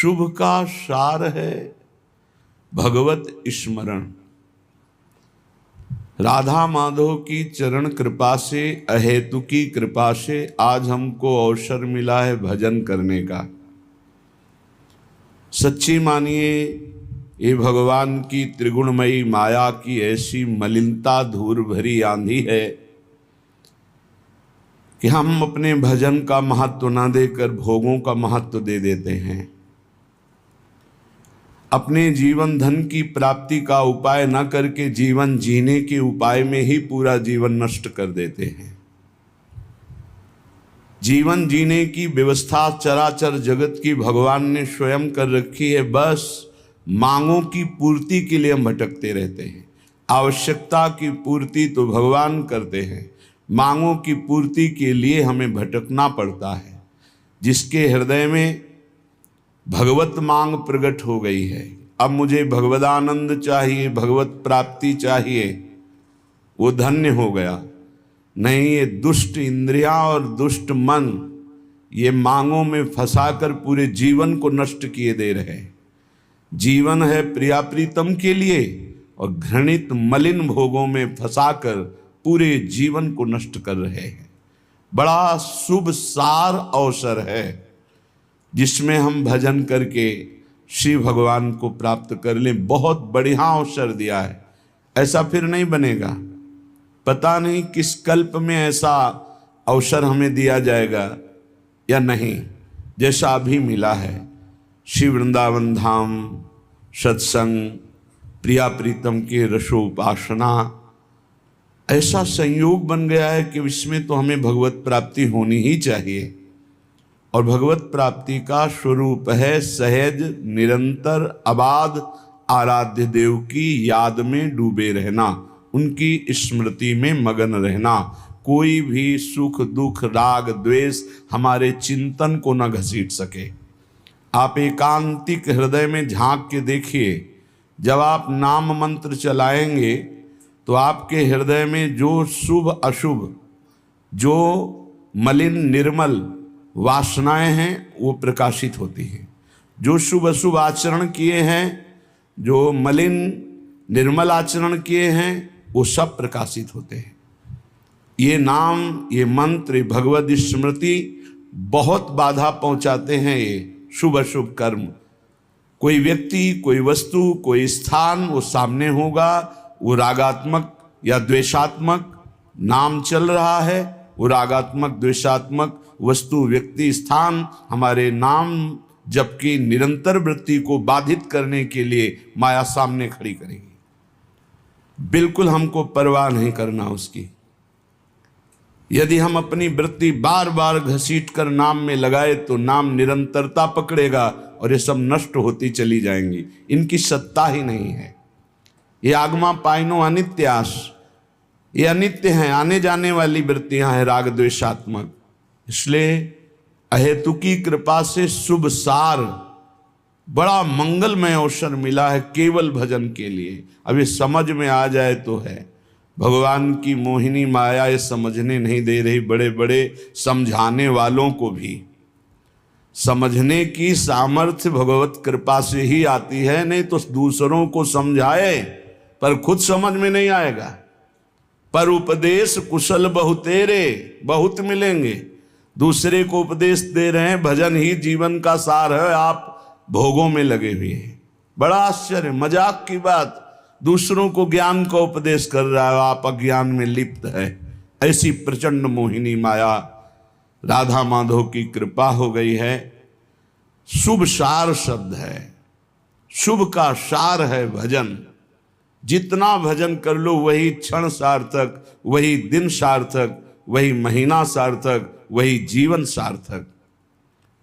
शुभ का सार है भगवत स्मरण। राधा माधव की चरण कृपा से, अहेतु की कृपा से आज हमको अवसर मिला है भजन करने का। सच्ची मानिए, ये भगवान की त्रिगुणमयी माया की ऐसी मलिनता धूल भरी आंधी है कि हम अपने भजन का महत्व ना देकर भोगों का महत्व दे देते हैं। अपने जीवन धन की प्राप्ति का उपाय न करके जीवन जीने के उपाय में ही पूरा जीवन नष्ट कर देते हैं। जीवन जीने की व्यवस्था चराचर जगत की भगवान ने स्वयं कर रखी है। बस मांगों की पूर्ति के लिए हम भटकते रहते हैं। आवश्यकता की पूर्ति तो भगवान करते हैं, मांगों की पूर्ति के लिए हमें भटकना पड़ता है। जिसके हृदय में भगवत मांग प्रकट हो गई है, अब मुझे भगवदानंद चाहिए, भगवत प्राप्ति चाहिए, वो धन्य हो गया। नहीं, ये दुष्ट इंद्रियां और दुष्ट मन ये मांगों में फंसाकर पूरे जीवन को नष्ट किए दे रहे हैं। जीवन है प्रिया प्रीतम के लिए और घृणित मलिन भोगों में फंसाकर पूरे जीवन को नष्ट कर रहे हैं। बड़ा शुभ सार अवसर है जिसमें हम भजन करके श्री भगवान को प्राप्त कर लें। बहुत बढ़िया अवसर दिया है, ऐसा फिर नहीं बनेगा। पता नहीं किस कल्प में ऐसा अवसर हमें दिया जाएगा या नहीं, जैसा अभी मिला है। श्री वृंदावन धाम, सत्संग, प्रिया प्रीतम की रसोपासना, ऐसा संयोग बन गया है कि इसमें तो हमें भगवत प्राप्ति होनी ही चाहिए। और भगवत प्राप्ति का स्वरूप है सहज निरंतर अबाध आराध्य देव की याद में डूबे रहना, उनकी स्मृति में मगन रहना। कोई भी सुख दुख राग द्वेष हमारे चिंतन को न घसीट सके। आप एकांतिक हृदय में झांक के देखिए, जब आप नाम मंत्र चलाएंगे तो आपके हृदय में जो शुभ अशुभ, जो मलिन निर्मल वासनाएं हैं वो प्रकाशित होती हैं। जो शुभ अशुभ आचरण किए हैं, जो मलिन निर्मल आचरण किए हैं, वो सब प्रकाशित होते हैं। ये नाम, ये मंत्र, ये भगवत स्मृति बहुत बाधा पहुंचाते हैं ये शुभ अशुभ कर्म। कोई व्यक्ति, कोई वस्तु, कोई स्थान वो सामने होगा, वो रागात्मक या द्वेषात्मक नाम चल रहा है, वो रागात्मक द्वेषात्मक वस्तु व्यक्ति स्थान हमारे नाम जबकि निरंतर वृत्ति को बाधित करने के लिए माया सामने खड़ी करेगी। बिल्कुल हमको परवाह नहीं करना उसकी। यदि हम अपनी वृत्ति बार बार घसीट कर नाम में लगाए तो नाम निरंतरता पकड़ेगा और ये सब नष्ट होती चली जाएंगी। इनकी सत्ता ही नहीं है। ये आगमा पाइनो अनित्यास, ये अनित्य हैं, आने जाने वाली वृत्तियां हैं राग द्वेषात्मक। इसलिए अहेतु की कृपा से शुभ सार, बड़ा मंगलमय अवसर मिला है केवल भजन के लिए। अब ये समझ में आ जाए तो है। भगवान की मोहिनी माया ये समझने नहीं दे रही। बड़े बड़े समझाने वालों को भी समझने की सामर्थ्य भगवत कृपा से ही आती है, नहीं तो दूसरों को समझाए पर खुद समझ में नहीं आएगा। पर उपदेश कुशल बहुतेरे, बहुत मिलेंगे। दूसरे को उपदेश दे रहे हैं, भजन ही जीवन का सार है, आप भोगों में लगे हुए हैं। बड़ा आश्चर्य, मजाक की बात, दूसरों को ज्ञान का उपदेश कर रहा है, आप अज्ञान में लिप्त है। ऐसी प्रचंड मोहिनी माया राधा माधव की कृपा हो गई है। शुभ सार शब्द है, शुभ का सार है भजन। जितना भजन कर लो वही क्षण सार्थक, वही दिन सार्थक, वही महीना सार्थक, वही जीवन सार्थक।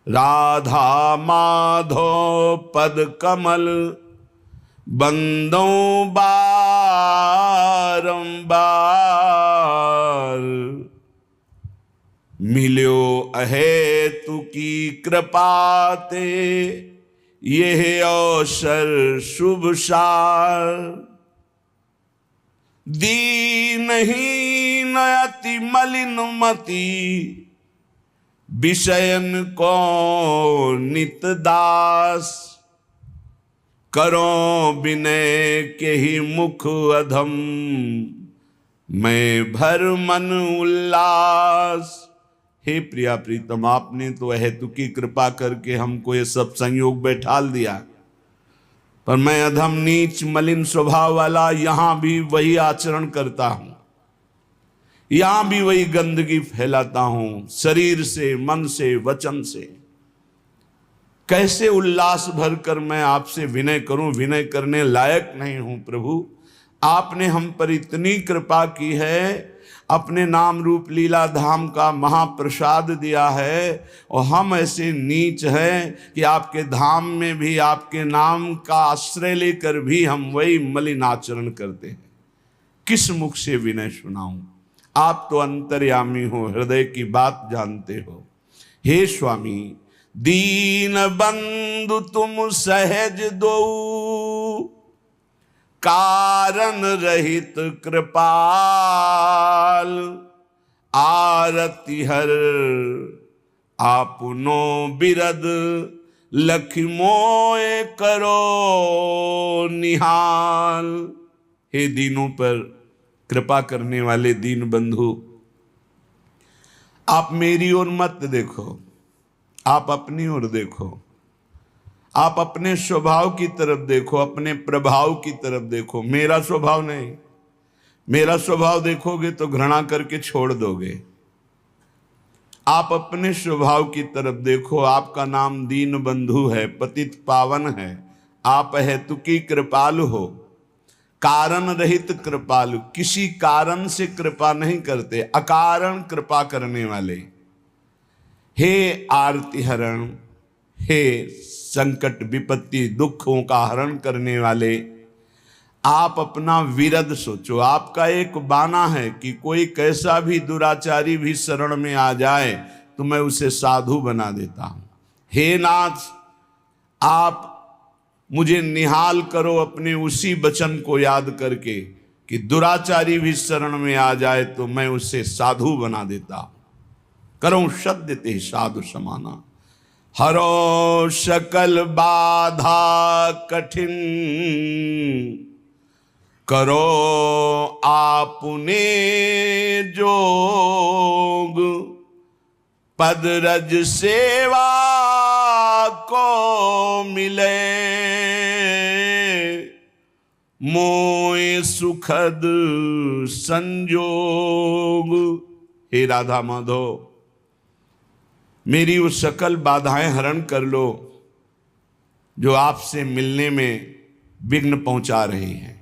राधा माधव पद कमल बंदो बारंबार, मिल्यो अहेतु की कृपा ते यह अवसर शुभ सार। दीनहीन अति मलिन मति विषयन को नित दास, करो विनय के ही मुख अधम, मैं भर मन उल्लास। हे प्रिया प्रीतम, आपने तो हेतुकी कृपा करके हमको ये सब संयोग बैठाल दिया, पर मैं अधम नीच मलिन स्वभाव वाला यहां भी वही आचरण करता हूं, यहां भी वही गंदगी फैलाता हूं, शरीर से, मन से, वचन से। कैसे उल्लास भरकर मैं आपसे विनय करूं? विनय करने लायक नहीं हूं प्रभु। आपने हम पर इतनी कृपा की है, अपने नाम रूप लीला धाम का महाप्रसाद दिया है, और हम ऐसे नीच हैं कि आपके धाम में भी आपके नाम का आश्रय लेकर भी हम वही मलिन आचरण करते हैं। किस मुख से विनय सुनाऊं? आप तो अंतर्यामी हो, हृदय की बात जानते हो। हे स्वामी, दीन बंधु तुम सहज दो, कारण रहित कृपाल, आरती हर आपनो बिरद, लखि मोए करो निहाल। हे दीनों पर कृपा करने वाले दीन बंधु, आप मेरी ओर मत देखो, आप अपनी ओर देखो, आप अपने स्वभाव की तरफ देखो, अपने प्रभाव की तरफ देखो, मेरा स्वभाव नहीं। मेरा स्वभाव देखोगे तो घृणा करके छोड़ दोगे। आप अपने स्वभाव की तरफ देखो। आपका नाम दीन बंधु है, पतित पावन है, आप हेतुकी कृपालु हो, कारण रहित कृपालु। किसी कारण से कृपा नहीं करते, अकारण कृपा करने वाले। हे आरती हरण, हे संकट विपत्ति दुखों का हरण करने वाले, आप अपना विरद सोचो। आपका एक बाना है कि कोई कैसा भी दुराचारी भी शरण में आ जाए तो मैं उसे साधु बना देता हूं। हे नाथ, आप मुझे निहाल करो अपने उसी वचन को याद करके कि दुराचारी भी शरण में आ जाए तो मैं उसे साधु बना देता हूं। करो सद्य ते साधु समाना, हरो सकल बाधा कठिन, करो आपने जोग, पद रज सेवा को मिले, मोए सुखद संजोग। हे राधा माधव, मेरी वो सकल बाधाएं हरण कर लो जो आपसे मिलने में विघ्न पहुंचा रही हैं।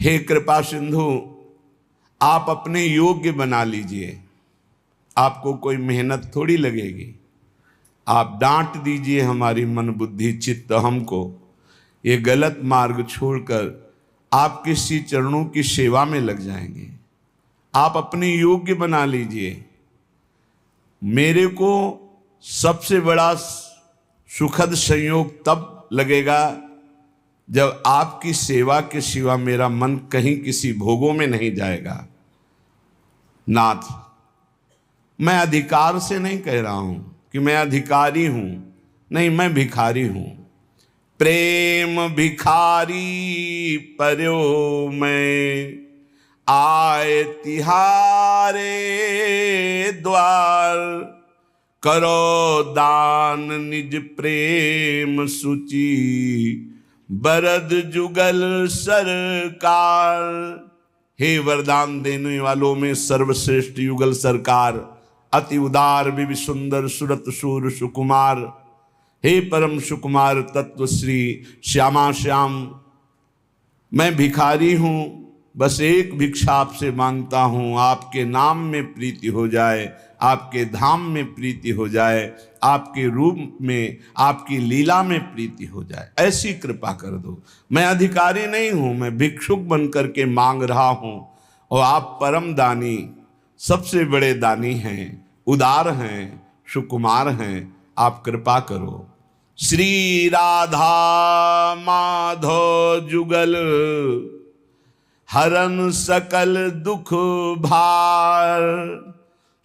हे कृपा सिंधु, आप अपने योग्य बना लीजिए। आपको कोई मेहनत थोड़ी लगेगी। आप डांट दीजिए हमारी मन बुद्धि चित्त हमको, ये गलत मार्ग छोड़कर आपके श्री चरणों की सेवा में लग जाएंगे। आप अपने योग्य बना लीजिए। मेरे को सबसे बड़ा सुखद संयोग तब लगेगा जब आपकी सेवा के सिवा मेरा मन कहीं किसी भोगों में नहीं जाएगा। नाथ, मैं अधिकार से नहीं कह रहा हूं कि मैं अधिकारी हूं, नहीं, मैं भिखारी हूं। प्रेम भिखारी पर्यो मैं, आए तिहारे द्वार, करो दान निज प्रेम सूची, बरद जुगल सरकार। हे वरदान देने वालों में सर्वश्रेष्ठ युगल सरकार, अति उदार विवि सुंदर सुरत सूर सुकुमार, हे परम सुकुमार तत्व श्री श्यामा श्याम, मैं भिखारी हूं। बस एक भिक्षा आपसे मांगता हूं, आपके नाम में प्रीति हो जाए, आपके धाम में प्रीति हो जाए, आपके रूप में, आपकी लीला में प्रीति हो जाए, ऐसी कृपा कर दो। मैं अधिकारी नहीं हूं, मैं भिक्षुक बन करके मांग रहा हूं, और आप परम दानी, सबसे बड़े दानी हैं, उदार हैं, सुकुमार हैं। आप कृपा करो। श्री राधा माधव जुगल, हरन सकल दुख भार,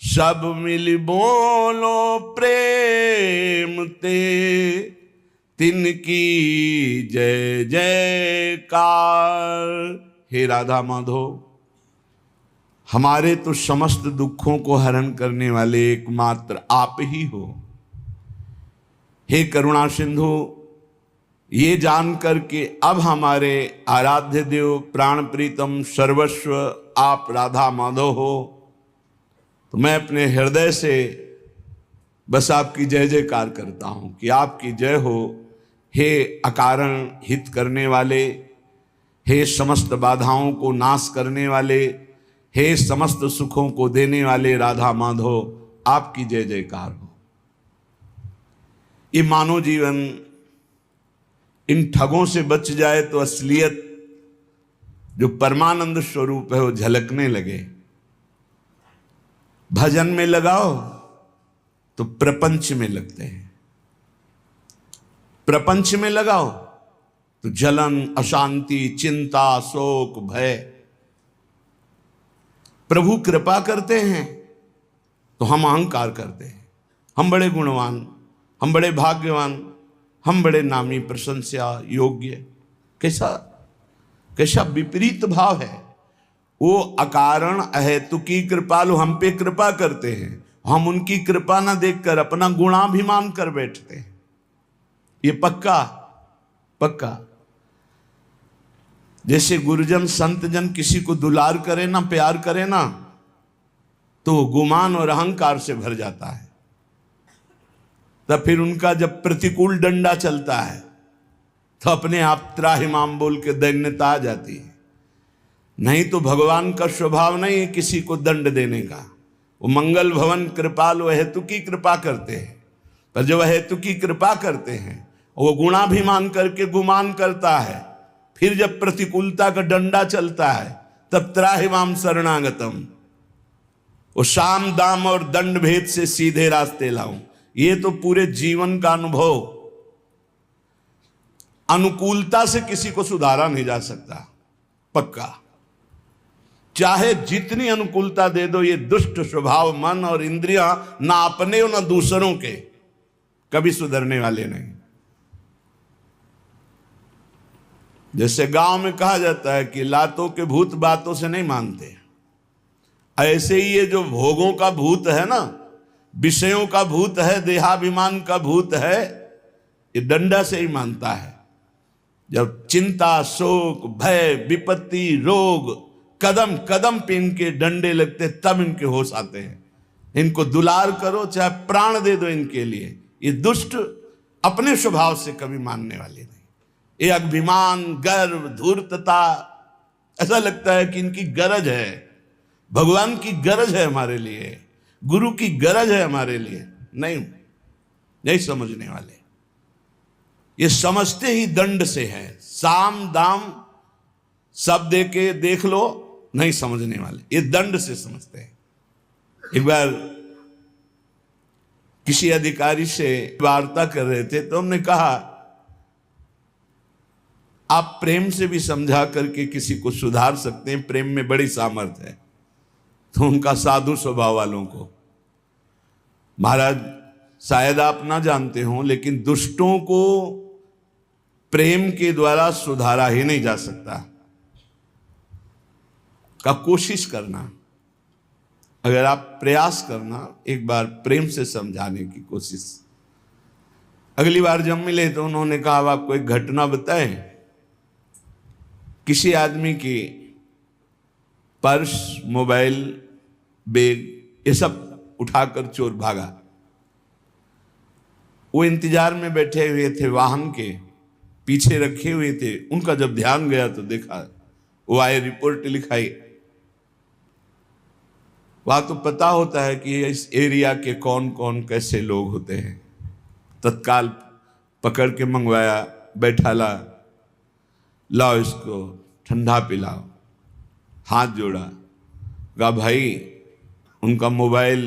सब मिल बोलो प्रेम ते, तिनकी जय जयकार। हे राधा माधव, हमारे तो समस्त दुखों को हरण करने वाले एकमात्र आप ही हो। हे करुणा सिंधु, ये जानकर के अब हमारे आराध्य देव प्राण प्रीतम सर्वस्व आप राधा माधव हो, तो मैं अपने हृदय से बस आपकी जय जयकार करता हूं कि आपकी जय हो। हे अकारण हित करने वाले, हे समस्त बाधाओं को नाश करने वाले, हे समस्त सुखों को देने वाले राधा माधव, आपकी जय जयकार हो। ये मानव जीवन इन ठगों से बच जाए तो असलियत जो परमानंद स्वरूप है वो झलकने लगे। भजन में लगाओ तो प्रपंच में लगते हैं, प्रपंच में लगाओ तो जलन, अशांति, चिंता, शोक, भय। प्रभु कृपा करते हैं तो हम अहंकार करते हैं, हम बड़े गुणवान, हम बड़े भाग्यवान, हम बड़े नामी, प्रशंसा योग्य। कैसा कैसा विपरीत भाव है। वो अकारण अहेतुकी कृपालु हम पे कृपा करते हैं, हम उनकी कृपा ना देखकर अपना गुणाभिमान कर बैठते हैं। ये पक्का पक्का। जैसे गुरुजन संतजन किसी को दुलार करे ना, प्यार करे ना, तो गुमान और अहंकार से भर जाता है। तब फिर उनका जब प्रतिकूल डंडा चलता है तो अपने आप त्राहिमाम बोल के दैन्यता आ जाती है। नहीं तो भगवान का स्वभाव नहीं है किसी को दंड देने का। वो मंगल भवन कृपालु हेतु की कृपा करते हैं, पर जब हेतु की कृपा करते हैं वो गुणाभिमान करके गुमान करता है। फिर जब प्रतिकूलता का डंडा चलता है तब त्राहिमाम शरणागतम, वो साम दाम और दंड भेद से सीधे रास्ते लाऊं। ये तो पूरे जीवन का अनुभव। अनुकूलता से किसी को सुधारा नहीं जा सकता, पक्का। चाहे जितनी अनुकूलता दे दो, ये दुष्ट स्वभाव मन और इंद्रियां ना अपने और ना दूसरों के कभी सुधरने वाले नहीं। जैसे गांव में कहा जाता है कि लातों के भूत बातों से नहीं मानते, ऐसे ही ये जो भोगों का भूत है ना, विषयों का भूत है, देहाभिमान का भूत है, ये डंडा से ही मानता है। जब चिंता, शोक, भय, विपत्ति, रोग कदम कदम पे इनके डंडे लगते तब इनके होश आते हैं। इनको दुलार करो, चाहे प्राण दे दो इनके लिए, ये दुष्ट अपने स्वभाव से कभी मानने वाले नहीं। ये अभिमान, गर्व, धूर्तता, ऐसा लगता है कि इनकी गरज है, भगवान की गरज है हमारे लिए, गुरु की गरज है हमारे लिए। नहीं समझने वाले। ये समझते ही दंड से है, साम दाम सब दे के देख लो, नहीं समझने वाले, ये दंड से समझते हैं। एक बार किसी अधिकारी से वार्ता कर रहे थे तो हमने कहा आप प्रेम से भी समझा करके किसी को सुधार सकते हैं, प्रेम में बड़ी सामर्थ्य है। तो उनका साधु स्वभाव वालों को, महाराज शायद आप ना जानते हो लेकिन दुष्टों को प्रेम के द्वारा सुधारा ही नहीं जा सकता। का कोशिश करना, अगर आप प्रयास करना, एक बार प्रेम से समझाने की कोशिश। अगली बार जब मिले तो उन्होंने कहा अब आपको एक घटना बताएं। किसी आदमी की पर्स, मोबाइल, बैग ये सब उठाकर चोर भागा। वो इंतजार में बैठे हुए थे, वाहन के पीछे रखे हुए थे। उनका जब ध्यान गया तो देखा, वो आए, रिपोर्ट लिखाई। वहां तो पता होता है कि इस एरिया के कौन कौन कैसे लोग होते हैं। तत्काल पकड़ के मंगवाया, बैठाला, लाओ इसको ठंडा पिलाओ, हाथ जोड़ा, कहा भाई उनका मोबाइल,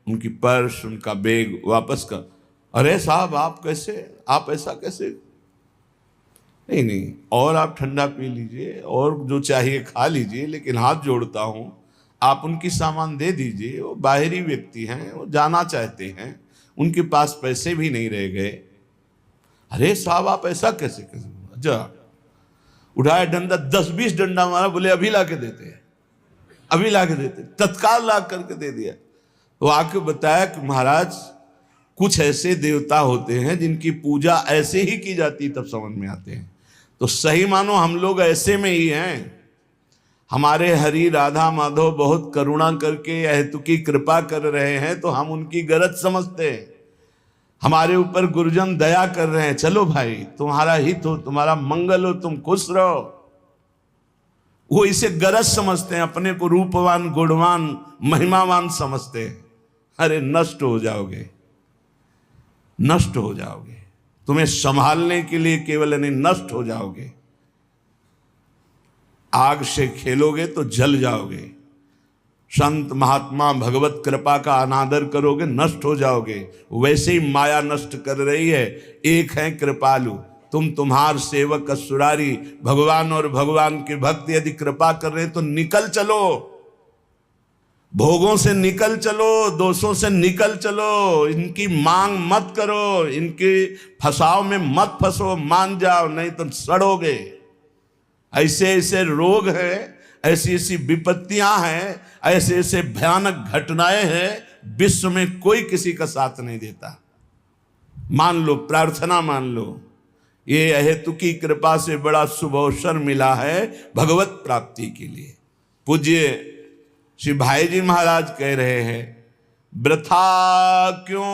उनकी पर्स, उनका बैग वापस कर। अरे साहब आप कैसे, आप ऐसा कैसे? नहीं, और आप ठंडा पी लीजिए और जो चाहिए खा लीजिए, लेकिन हाथ जोड़ता हूं आप उनकी सामान दे दीजिए, वो बाहरी व्यक्ति हैं, वो जाना चाहते हैं, उनके पास पैसे भी नहीं रह गए। अरे साहब आप ऐसा कैसे कैसे, जा उठाया डंडा, 10-20 डंडा मारा, बोले अभी ला के देते हैं, अभी ला के देते, तत्काल ला करके दे दिया। तो आके बताया कि महाराज कुछ ऐसे देवता होते हैं जिनकी पूजा ऐसे ही की जाती, तब समझ में आते हैं। तो सही मानो हम लोग ऐसे में ही हैं। हमारे हरि राधा माधव बहुत करुणा करके अहेतुकी कृपा कर रहे हैं, तो हम उनकी गरज समझते हैं। हमारे ऊपर गुरुजन दया कर रहे हैं, चलो भाई तुम्हारा हित हो, तुम्हारा मंगल हो, तुम खुश रहो, वो इसे गरज समझते हैं, अपने को रूपवान गुणवान महिमावान समझते हैं। अरे नष्ट हो जाओगे, नष्ट हो जाओगे, तुम्हें संभालने के लिए केवल नहीं, नष्ट हो जाओगे। आग से खेलोगे तो जल जाओगे, संत महात्मा भगवत कृपा का अनादर करोगे, नष्ट हो जाओगे। वैसे ही माया नष्ट कर रही है। एक है कृपालु, तुम तुम्हार सेवक असुरारी, भगवान और भगवान के भक्त यदि कृपा कर रहे तो निकल चलो, भोगों से निकल चलो, दोषों से निकल चलो, इनकी मांग मत करो, इनके फसाव में मत फंसो, मान जाओ, नहीं तो सड़ोगे। ऐसे ऐसे रोग हैं, ऐसी ऐसी विपत्तियां हैं, ऐसे ऐसे भयानक घटनाएं हैं, विश्व में कोई किसी का साथ नहीं देता। मान लो, प्रार्थना मान लो, ये अहेतुकी कृपा से बड़ा शुभ अवसर मिला है भगवत प्राप्ति के लिए। पूज्य श्री भाई जी महाराज कह रहे हैं, वृथा क्यों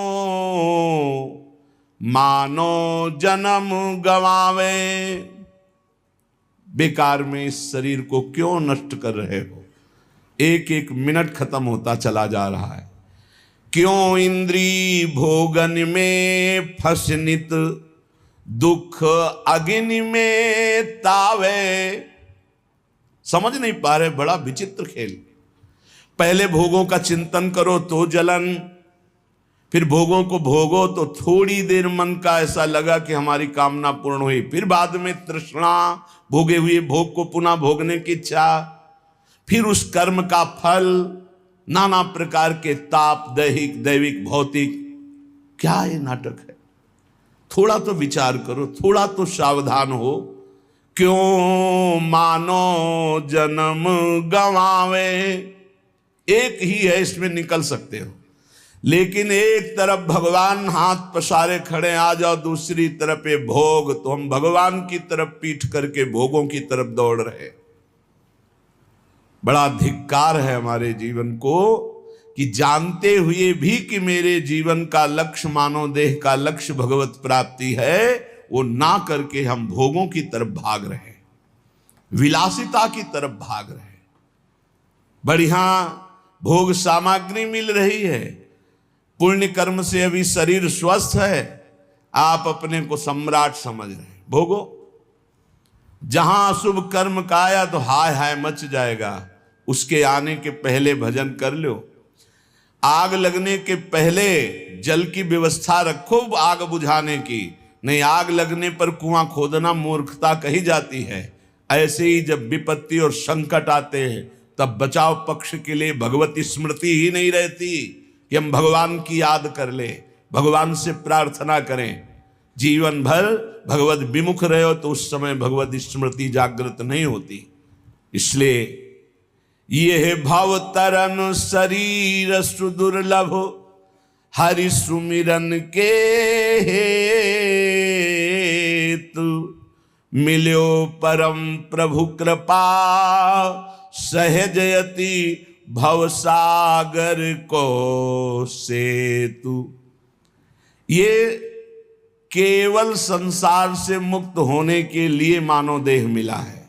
मानो जन्म गवावे, बेकार में इस शरीर को क्यों नष्ट कर रहे हो। एक एक मिनट खत्म होता चला जा रहा है। क्यों इंद्री भोगन में फसनित, दुख अग्नि में तावे। समझ नहीं पा रहे, बड़ा विचित्र खेल। पहले भोगों का चिंतन करो तो जलन, फिर भोगों को भोगो तो थोड़ी देर मन का ऐसा लगा कि हमारी कामना पूर्ण हुई, फिर बाद में तृष्णा, भोगे हुए भोग को पुनः भोगने की इच्छा, फिर उस कर्म का फल, नाना प्रकार के ताप, दैहिक दैविक भौतिक। क्या ये नाटक है? थोड़ा तो विचार करो, थोड़ा तो सावधान हो। क्यों मानो जन्म गंवावे, एक ही है, इसमें निकल सकते हो, लेकिन एक तरफ भगवान हाथ पसारे खड़े, आ जाओ, दूसरी तरफ ये भोग, तो हम भगवान की तरफ पीठ करके भोगों की तरफ दौड़ रहे। बड़ा धिक्कार है हमारे जीवन को कि जानते हुए भी कि मेरे जीवन का लक्ष्य, मानव देह का लक्ष्य भगवत प्राप्ति है, वो ना करके हम भोगों की तरफ भाग रहे, विलासिता की तरफ भाग रहे। बढ़िया भोग सामग्री मिल रही है, पुण्य कर्म से अभी शरीर स्वस्थ है, आप अपने को सम्राट समझ रहे हैं, भोगो। जहां अशुभ कर्म का आया तो हाय हाय मच जाएगा, उसके आने के पहले भजन कर लो। आग लगने के पहले जल की व्यवस्था रखो आग बुझाने की, नहीं आग लगने पर कुआं खोदना मूर्खता कही जाती है। ऐसे ही जब विपत्ति और संकट आते हैं तब बचाव पक्ष के लिए भगवती स्मृति ही नहीं रहती कि हम भगवान की याद कर ले, भगवान से प्रार्थना करें। जीवन भर भगवत विमुख रहे हो तो उस समय भगवत स्मृति जागृत नहीं होती। इसलिए ये भव तरन शरीर सुदुर्लभ, हरि सुमिरन के हेतु, मिल्यो परम प्रभु कृपा, सहजयति भवसागर को सेतु। ये केवल संसार से मुक्त होने के लिए मानव देह मिला है।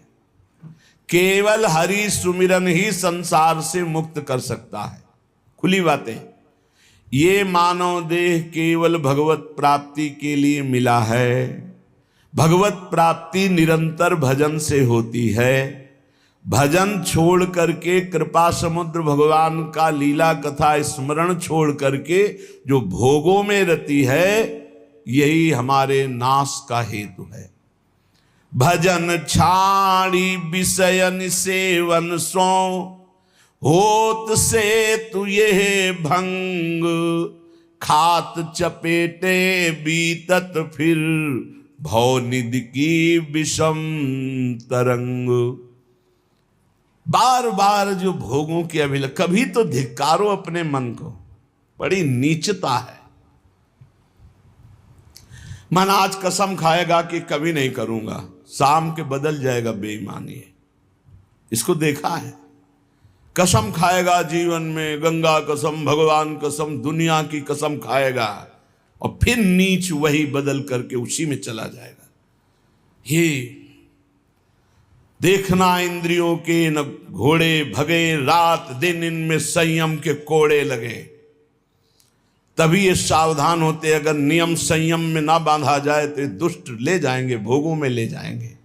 केवल हरि सुमिरन ही संसार से मुक्त कर सकता है। खुली बातें, ये मानव देह केवल भगवत प्राप्ति के लिए मिला है। भगवत प्राप्ति निरंतर भजन से होती है। भजन छोड़ करके, कृपा समुद्र भगवान का लीला कथा स्मरण छोड़ करके जो भोगों में रति है, यही हमारे नाश का हेतु है। भजन छाड़ी विषयन सेवन सो, होत से तु ये भंग, खात चपेटे बीतत फिर, भवनिधि की विषम तरंग। बार बार जो भोगों की अभिलाषा, कभी तो धिक्कारो अपने मन को, बड़ी नीचता है। मन आज कसम खाएगा कि कभी नहीं करूंगा, शाम के बदल जाएगा बेईमानी है। इसको देखा है, कसम खाएगा जीवन में, गंगा कसम, भगवान कसम, दुनिया की कसम खाएगा, और फिर नीच वही बदल करके उसी में चला जाएगा। ये देखना इंद्रियों के न घोड़े भगे, रात दिन इनमें संयम के कोड़े लगे। तभी ये सावधान होते, अगर नियम संयम में ना बांधा जाए तो दुष्ट ले जाएंगे, भोगों में ले जाएंगे।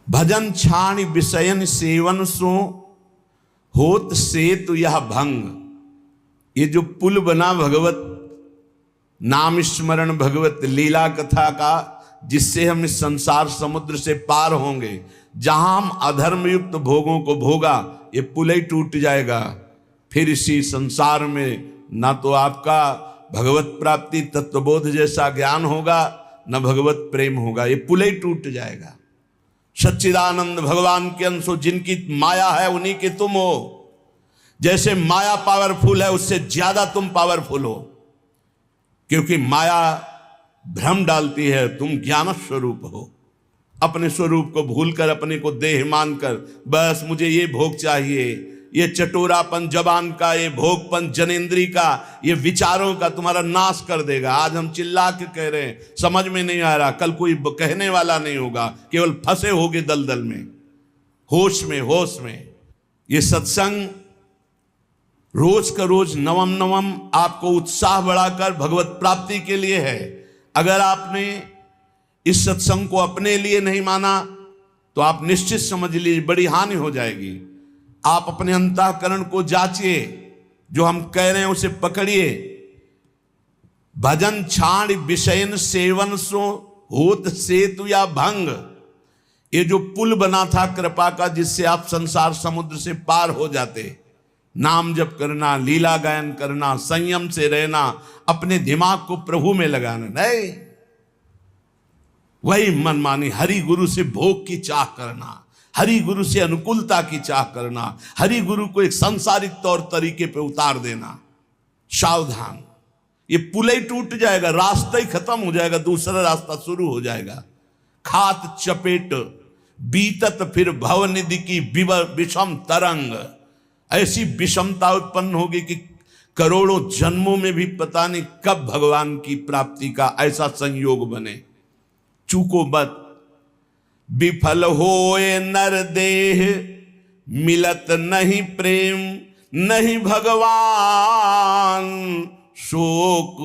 भजन छाण विषयन सेवन सो, होत सेतु यह भंग। ये जो पुल बना भगवत नाम स्मरण, भगवत लीला कथा का, जिससे हम इस संसार समुद्र से पार होंगे, जहां हम अधर्म युक्त भोगों को भोगा, ये पुल ही टूट जाएगा। फिर इसी संसार में ना तो आपका भगवत प्राप्ति तत्वबोध जैसा ज्ञान होगा, न भगवत प्रेम होगा, ये पुल ही टूट जाएगा। सच्चिदानंद भगवान के अंश हो, जिनकी माया है उन्हीं के तुम हो। जैसे माया पावरफुल है, उससे ज्यादा तुम पावरफुल हो, क्योंकि माया भ्रम डालती है, तुम ज्ञान स्वरूप हो। अपने स्वरूप को भूलकर, अपने को देह मानकर, बस मुझे ये भोग चाहिए, ये चटोरापन जबान का, ये भोगपन जनेंद्री का, ये विचारों का तुम्हारा नाश कर देगा। आज हम चिल्ला के कह रहे हैं, समझ में नहीं आ रहा, कल कोई कहने वाला नहीं होगा, केवल फंसे होगे दलदल में, होश में, होश में। ये सत्संग रोज का रोज नवम नवम आपको उत्साह बढ़ाकर भगवत प्राप्ति के लिए है। अगर आपने इस सत्संग को अपने लिए नहीं माना तो आप निश्चित समझ लीजिए बड़ी हानि हो जाएगी। आप अपने अंतःकरण को जांचिए, जो हम कह रहे हैं उसे पकड़िए। भजन छाण विषयन सेवन सो, होत सेतु या भंग। ये जो पुल बना था कृपा का, जिससे आप संसार समुद्र से पार हो जाते, नाम जप करना, लीला गायन करना, संयम से रहना, अपने दिमाग को प्रभु में लगाना, नहीं वही मनमानी हरि गुरु से भोग की चाह करना, हरि गुरु से अनुकूलता की चाह करना, हरि गुरु को एक सांसारिक तौर तरीके पे उतार देना। सावधान, ये पुल ही टूट जाएगा, रास्ता ही खत्म हो जाएगा, दूसरा रास्ता शुरू हो जाएगा। खात चपेट बीतत फिर भवनिधि की विषम तरंग। ऐसी विषमता उत्पन्न होगी कि करोड़ों जन्मों में भी पता नहीं कब भगवान की प्राप्ति का ऐसा संयोग बने। चूको मत, विफल होए नर देह, मिलत नहीं प्रेम नहीं भगवान। शोक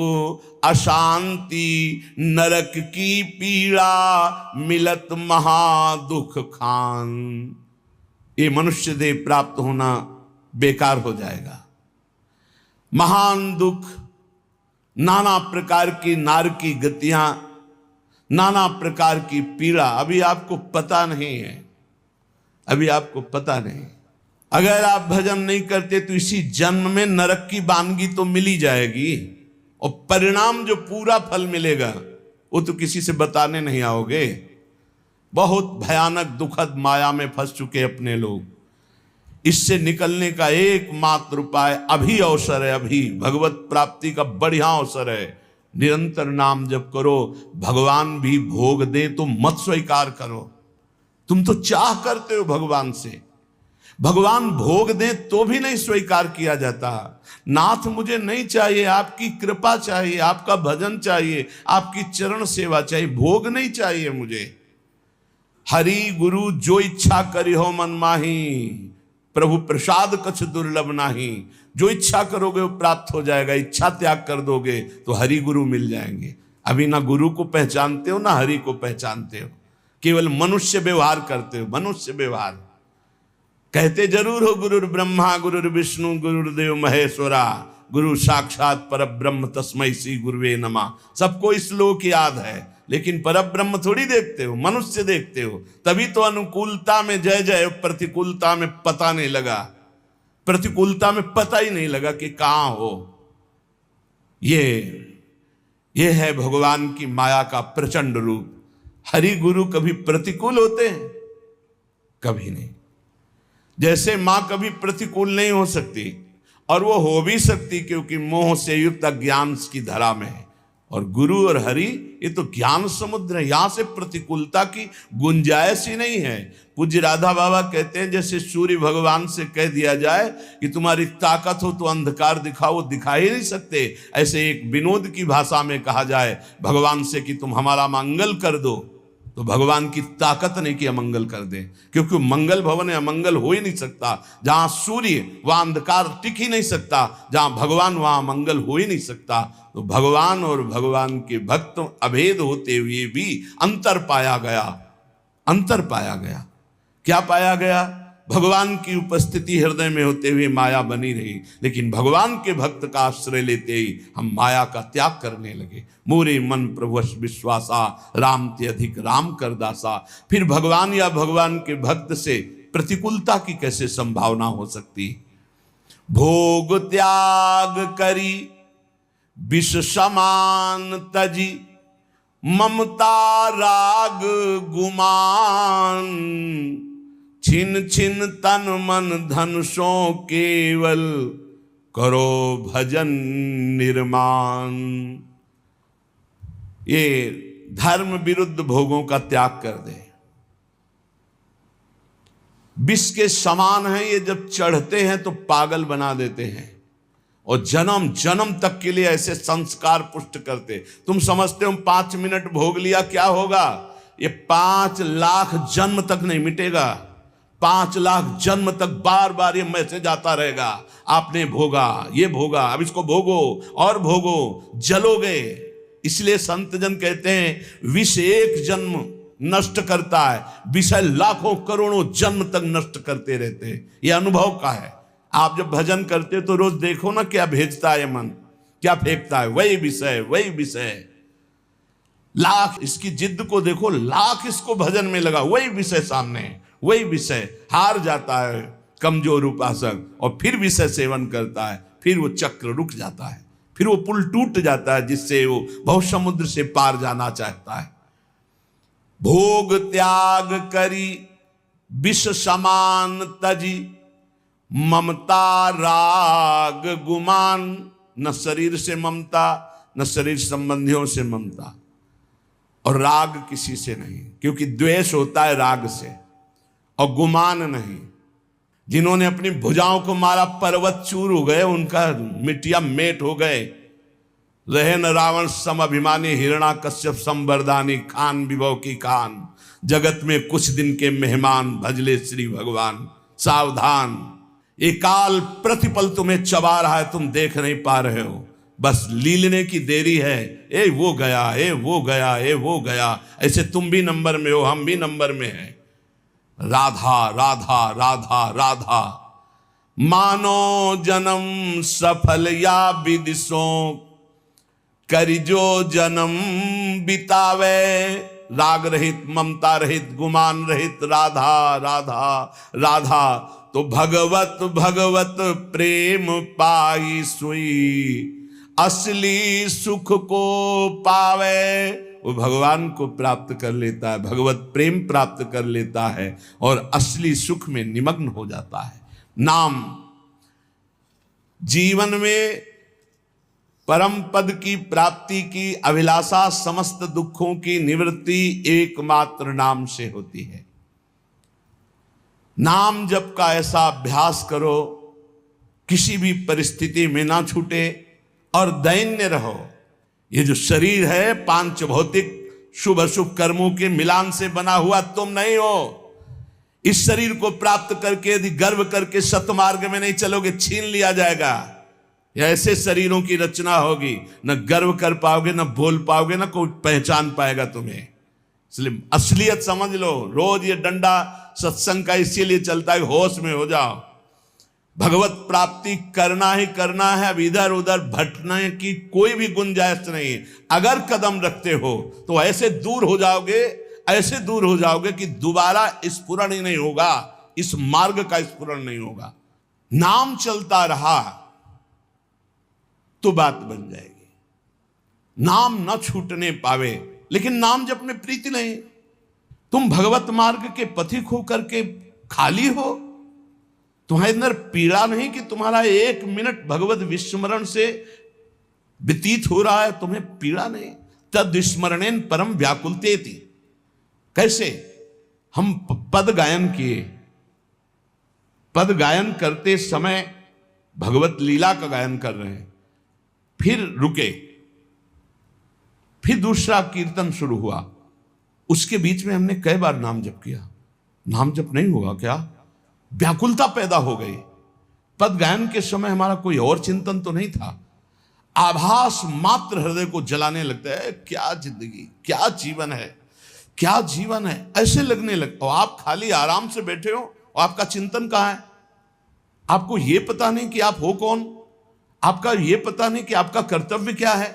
अशांति नरक की पीड़ा, मिलत महादुख खान। ये मनुष्य देह प्राप्त होना बेकार हो जाएगा। महान दुख, नाना प्रकार की नार की गतियां, नाना प्रकार की पीड़ा अभी आपको पता नहीं है, अभी आपको पता नहीं। अगर आप भजन नहीं करते तो इसी जन्म में नरक की वानगी तो मिली जाएगी, और परिणाम जो पूरा फल मिलेगा वो तो किसी से बताने नहीं आओगे। बहुत भयानक दुखद माया में फंस चुके अपने लोग। इससे निकलने का एकमात्र उपाय अभी अवसर है, अभी भगवत प्राप्ति का बढ़िया अवसर है। निरंतर नाम जप करो, भगवान भी भोग दे तो मत स्वीकार करो। तुम तो चाह करते हो भगवान से, भगवान भोग दे तो भी नहीं स्वीकार किया जाता। नाथ मुझे नहीं चाहिए, आपकी कृपा चाहिए, आपका भजन चाहिए, आपकी चरण सेवा चाहिए, भोग नहीं चाहिए मुझे। हरि गुरु जो इच्छा करी हो मन माही, प्रभु प्रसाद कछ दुर्लभ नाही। जो इच्छा करोगे वो प्राप्त हो जाएगा, इच्छा त्याग कर दोगे तो हरि गुरु मिल जाएंगे। अभी ना गुरु को पहचानते हो ना हरि को पहचानते हो, केवल मनुष्य व्यवहार करते हो, मनुष्य व्यवहार। कहते जरूर हो गुरुर ब्रह्मा गुरुर विष्णु गुरुर्देव महेश्वरा, गुरु साक्षात परब्रह्म तस्मै श्री गुरुवे नमः। सबको इस श्लोक याद है, लेकिन परब्रह्म थोड़ी देखते हो, मनुष्य देखते हो। तभी तो अनुकूलता में जय जय, प्रतिकूलता में पता नहीं लगा। प्रतिकूलता में पता ही नहीं लगा कि कहां हो। ये है भगवान की माया का प्रचंड रूप। हरि गुरु कभी प्रतिकूल होते हैं? कभी नहीं। जैसे मां कभी प्रतिकूल नहीं हो सकती, और वो हो भी सकती क्योंकि मोह से युक्त अज्ञान की धरा में है। और गुरु और हरि ये तो ज्ञान समुद्र है, यहां से प्रतिकूलता की गुंजाइश ही नहीं है। पूज्य राधा बाबा कहते हैं जैसे सूर्य भगवान से कह दिया जाए कि तुम्हारी ताकत हो तो अंधकार दिखाओ, वो दिखा ही नहीं सकते। ऐसे एक विनोद की भाषा में कहा जाए भगवान से कि तुम हमारा मंगल कर दो, तो भगवान की ताकत नहीं कि अमंगल कर दे, क्योंकि मंगल भवन है, अमंगल हो ही नहीं सकता। जहां सूर्य वहां अंधकार टिक ही नहीं सकता, जहां भगवान वहां मंगल हो ही नहीं सकता। तो भगवान और भगवान के भक्त अभेद होते हुए भी अंतर पाया गया। अंतर पाया गया। क्या पाया गया? भगवान की उपस्थिति हृदय में होते हुए माया बनी रही, लेकिन भगवान के भक्त का आश्रय लेते ही हम माया का त्याग करने लगे। मोरे मन प्रभुवश विश्वासा, राम ते अधिक राम कर दासा। फिर भगवान या भगवान के भक्त से प्रतिकूलता की कैसे संभावना हो सकती? भोग त्याग करी विष समान तजी, ममता राग गुमान। छिन छिन तन मन धन सो केवल, करो भजन निर्माण। ये धर्म विरुद्ध भोगों का त्याग कर दे। विष के समान है ये, जब चढ़ते हैं तो पागल बना देते हैं और जन्म जन्म तक के लिए ऐसे संस्कार पुष्ट करते। तुम समझते हो 5 मिनट भोग लिया क्या होगा? ये 5 लाख जन्म तक नहीं मिटेगा। 5 लाख जन्म तक बार बार ये मैसेज आता रहेगा, आपने भोगा, ये भोगा, अब इसको भोगो और भोगो, जलोगे। इसलिए संत जन कहते हैं विष एक जन्म नष्ट करता है, विषय लाखों करोड़ों जन्म तक नष्ट करते रहते हैं। ये अनुभव का है। आप जब भजन करते हो तो रोज देखो ना क्या भेजता है मन, क्या फेंकता है, वही विषय वही विषय। लाख इसकी जिद को देखो, लाख इसको भजन में लगा, वही विषय सामने, वही विषय। हार जाता है कमजोर उपासक और फिर विषय सेवन करता है, फिर वो चक्र रुक जाता है, फिर वो पुल टूट जाता है जिससे वो भव समुद्र से पार जाना चाहता है। भोग त्याग करी विष समान तजी, ममता राग गुमान। न शरीर से ममता, न शरीर संबंधियों से ममता, और राग किसी से नहीं, क्योंकि द्वेष होता है राग से, और गुमान नहीं। जिन्होंने अपनी भुजाओं को मारा पर्वत चूर हो गए, उनका मिट्टिया मेट हो गए। रहे न रावण सम अभिमानी, हिरणा कश्यप संबरदानी, खान विभव की खान। जगत में कुछ दिन के मेहमान, भजले श्री भगवान। सावधान, ये काल प्रतिपल तुम्हें चबा रहा है, तुम देख नहीं पा रहे हो, बस लीलने की देरी है। ए वो गया, ए वो गया, ए वो गया। ऐसे तुम भी नंबर में हो, हम भी नंबर में हैं। राधा राधा राधा राधा, मानो जन्म सफल या विदिशो, करि जो जन्म बितावे। राग रहित, ममता रहित, गुमान रहित, राधा राधा राधा। तो भगवत भगवत प्रेम पाई सुई, असली सुख को पावे। वो भगवान को प्राप्त कर लेता है, भगवत प्रेम प्राप्त कर लेता है और असली सुख में निमग्न हो जाता है। नाम जीवन में परम पद की प्राप्ति की अभिलाषा, समस्त दुखों की निवृत्ति एकमात्र नाम से होती है। नाम जप का ऐसा अभ्यास करो, किसी भी परिस्थिति में ना छूटे और दैन्य रहो। ये जो शरीर है पांच भौतिक शुभ अशुभ कर्मों के मिलान से बना हुआ तुम नहीं हो। इस शरीर को प्राप्त करके यदि गर्व करके सतमार्ग में नहीं चलोगे, छीन लिया जाएगा। ऐसे शरीरों की रचना होगी, न गर्व कर पाओगे, न बोल पाओगे, न कोई पहचान पाएगा तुम्हें। इसलिए असलियत समझ लो। रोज ये डंडा सत्संग का इसीलिए चलता है, होश में हो जाओ। भगवत प्राप्ति करना ही करना है, अब इधर उधर भटकने की कोई भी गुंजाइश नहीं है। अगर कदम रखते हो तो ऐसे दूर हो जाओगे, ऐसे दूर हो जाओगे कि दोबारा स्फुरण ही नहीं होगा, इस मार्ग का स्फुरण नहीं होगा। नाम चलता रहा तो बात बन जाएगी। नाम न छूटने पावे, लेकिन नाम जप में प्रीति नहीं। तुम भगवत मार्ग के पथिक हो करके खाली हो, तुम्हारे अंदर पीड़ा नहीं कि तुम्हारा 1 मिनट भगवत विस्मरण से व्यतीत हो रहा है, तुम्हें पीड़ा नहीं। तद विस्मरणेन परम व्याकुलतेति। कैसे? हम पद गायन किए, पद गायन करते समय भगवत लीला का गायन कर रहे हैं, फिर रुके, फिर दूसरा कीर्तन शुरू हुआ, उसके बीच में हमने कई बार नाम जप किया। नाम जप नहीं होगा क्या? व्याकुलता पैदा हो गई। पद गायन के समय हमारा कोई और चिंतन तो नहीं था, आभास मात्र हृदय को जलाने लगता है। क्या जिंदगी, क्या जीवन है, क्या जीवन है, ऐसे लगने लगता। और आप खाली आराम से बैठे हो और आपका चिंतन कहां है? आपको यह पता नहीं कि आप हो कौन, आपका यह पता नहीं कि आपका कर्तव्य क्या है।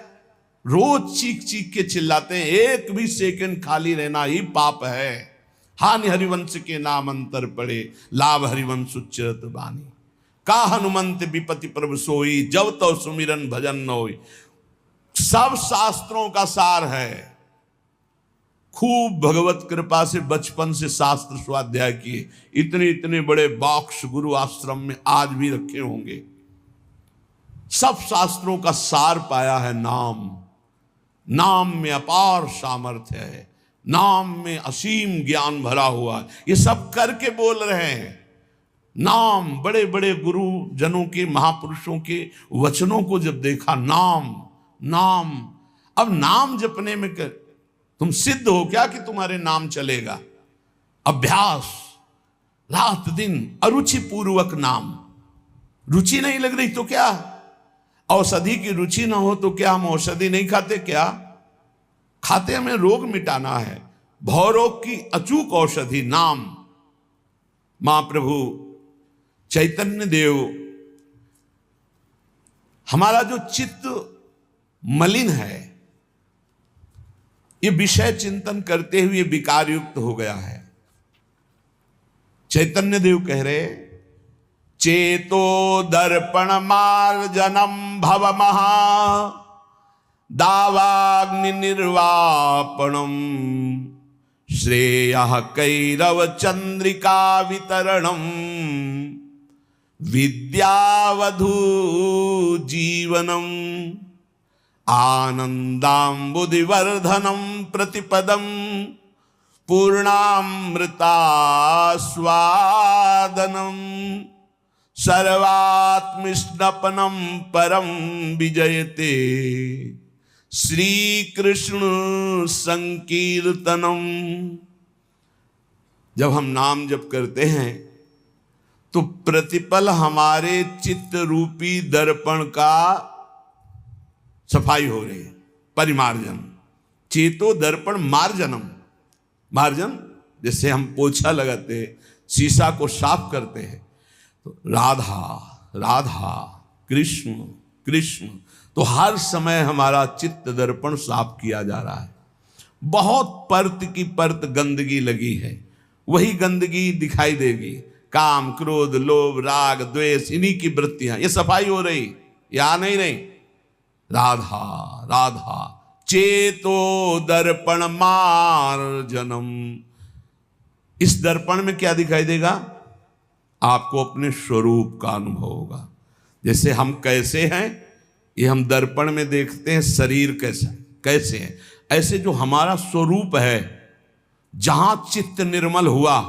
रोज चीख चीख के चिल्लाते हैं, एक भी सेकंड खाली रहना ही पाप है। हानि हरिवंश के नाम अंतर पड़े, लाभ हरिवंश उच्चरत बानी। का हनुमंत विपति प्रभु सोई, जब तो सुमिरन भजन न होई। सब शास्त्रों का सार है। खूब भगवत कृपा से बचपन से शास्त्र स्वाध्याय किए, इतने इतने बड़े बॉक्स गुरु आश्रम में आज भी रखे होंगे। सब शास्त्रों का सार पाया है नाम। नाम में अपार सामर्थ्य है, नाम में असीम ज्ञान भरा हुआ है। ये सब करके बोल रहे हैं। नाम, बड़े बड़े गुरु जनों के, महापुरुषों के वचनों को जब देखा, नाम नाम। अब नाम जपने में तुम सिद्ध हो क्या कि तुम्हारे नाम चलेगा? अभ्यास, रात दिन अरुचि पूर्वक नाम। रुचि नहीं लग रही तो क्या? औषधि की रुचि ना हो तो क्या हम औषधि नहीं खाते क्या? खाते, हमें रोग मिटाना है। भवरोग की अचूक औषधि नाम। महाप्रभु चैतन्य देव, हमारा जो चित्त मलिन है, ये विषय चिंतन करते हुए विकार युक्त हो गया है। चैतन्य देव कह रहे, चेतो दर्पण मार्जनम भव महा दावाग्नि निर्वापणम श्रेयः कैरव चंद्रिका वितरणम विद्यावधू जीवनम आनंदाम्बुधिवर्धनम प्रतिपदम पूर्णामृतास्वादनम सर्वात्मस्नपनम परम विजयते श्री कृष्ण संकीर्तनम। जब हम नाम जप करते हैं तो प्रतिपल हमारे चित्त रूपी दर्पण का सफाई हो रही है, परिमार्जन। चेतो दर्पण मार्जनम। मार्जन जैसे हम पोछा लगाते हैं, शीशा को साफ करते हैं, तो राधा राधा कृष्ण कृष्ण, तो हर समय हमारा चित्त दर्पण साफ किया जा रहा है। बहुत परत की परत गंदगी लगी है, वही गंदगी दिखाई देगी। काम, क्रोध, लोभ, राग, द्वेष, इन्हीं की वृत्तियां, ये सफाई हो रही, या नहीं? नहीं। राधा राधा चेतो दर्पण मार्जनम। इस दर्पण में क्या दिखाई देगा? आपको अपने स्वरूप का अनुभव होगा। जैसे हम कैसे हैं, ये हम दर्पण में देखते हैं, शरीर कैसे है, ऐसे जो हमारा स्वरूप है, जहां चित्त निर्मल हुआ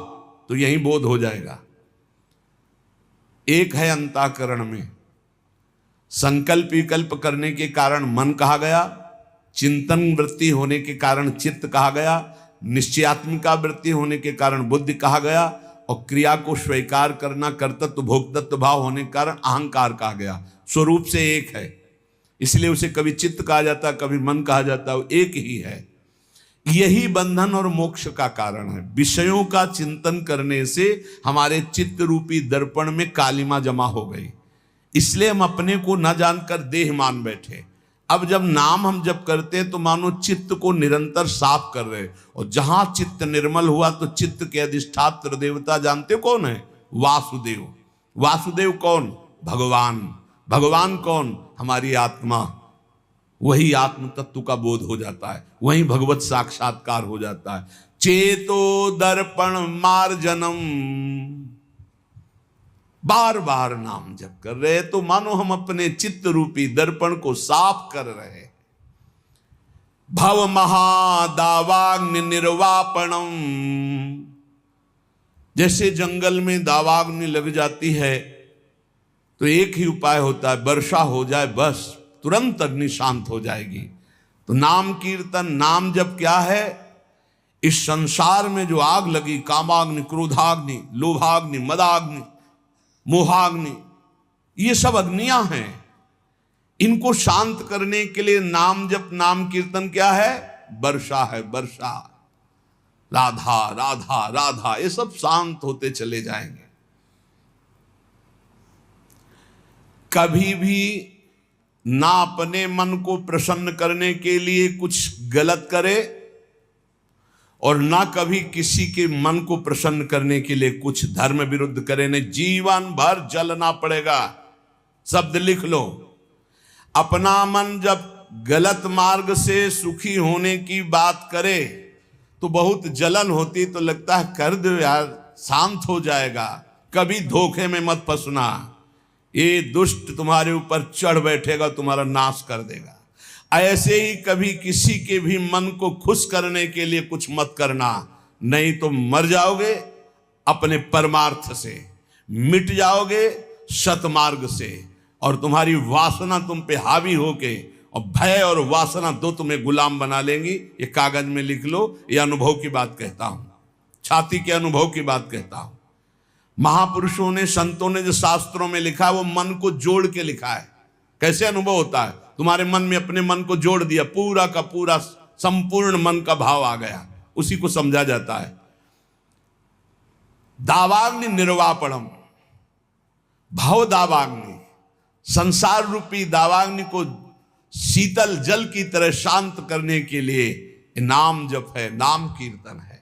तो यही बोध हो जाएगा। एक है अंतःकरण में, संकल्प विकल्प करने के कारण मन कहा गया, चिंतन वृत्ति होने के कारण चित्त कहा गया, निश्चयात्मिका वृत्ति होने के कारण बुद्धि कहा गया, और क्रिया को स्वीकार करना, कर्तृत्व भोक्तृत्व भाव होने के कारण अहंकार कहा गया। स्वरूप से एक है, इसलिए उसे कभी चित्त कहा जाता, कभी मन कहा जाता, वो एक ही है। यही बंधन और मोक्ष का कारण है। विषयों का चिंतन करने से हमारे चित्त रूपी दर्पण में कालिमा जमा हो गई, इसलिए हम अपने को न जानकर देह मान बैठे। अब जब नाम हम जब करते हैं तो मानो चित्त को निरंतर साफ कर रहे, और जहां चित्त निर्मल हुआ तो चित्त के अधिष्ठात्र देवता जानते कौन है? वासुदेव। वासुदेव कौन? भगवान। भगवान कौन? हमारी आत्मा। वही आत्म तत्व का बोध हो जाता है, वही भगवत साक्षात्कार हो जाता है। चेतो दर्पण मार्जनम, बार बार नाम जप कर रहे तो मानो हम अपने चित्त रूपी दर्पण को साफ कर रहे। भव महादावाग्नि निर्वापणम, जैसे जंगल में दावाग्नि लग जाती है तो एक ही उपाय होता है, वर्षा हो जाए, बस तुरंत अग्नि शांत हो जाएगी। तो नाम कीर्तन, नाम जप क्या है? इस संसार में जो आग लगी, कामाग्नि, क्रोधाग्नि, लोभाग्नि, मदाग्नि, मोहाग्नि, ये सब अग्नियां हैं। इनको शांत करने के लिए नाम जप, नाम कीर्तन क्या है? वर्षा है, वर्षा। राधा राधा राधा, ये सब शांत होते चले जाएंगे। कभी भी ना अपने मन को प्रसन्न करने के लिए कुछ गलत करे और ना कभी किसी के मन को प्रसन्न करने के लिए कुछ धर्म विरुद्ध करे। नहीं, जीवन भर जलना पड़ेगा। शब्द लिख लो। अपना मन जब गलत मार्ग से सुखी होने की बात करे तो बहुत जलन होती, तो लगता है कर दो यार, शांत हो जाएगा। कभी धोखे में मत फंसना, ये दुष्ट तुम्हारे ऊपर चढ़ बैठेगा, तुम्हारा नाश कर देगा। ऐसे ही कभी किसी के भी मन को खुश करने के लिए कुछ मत करना, नहीं तो मर जाओगे अपने परमार्थ से, मिट जाओगे सतमार्ग से, और तुम्हारी वासना तुम पे हावी होके, और भय और वासना दो तुम्हें गुलाम बना लेंगी। ये कागज में लिख लो, ये अनुभव की बात कहता हूं, छाती के अनुभव की बात कहता हूं। महापुरुषों ने, संतों ने जो शास्त्रों में लिखा है वो मन को जोड़ के लिखा है। कैसे अनुभव होता है? तुम्हारे मन में अपने मन को जोड़ दिया, पूरा का पूरा संपूर्ण मन का भाव आ गया, उसी को समझा जाता है। दावाग्नि निर्वापणम, भव दावाग्नि, संसार रूपी दावाग्नि को शीतल जल की तरह शांत करने के लिए नाम जप है, नाम कीर्तन है।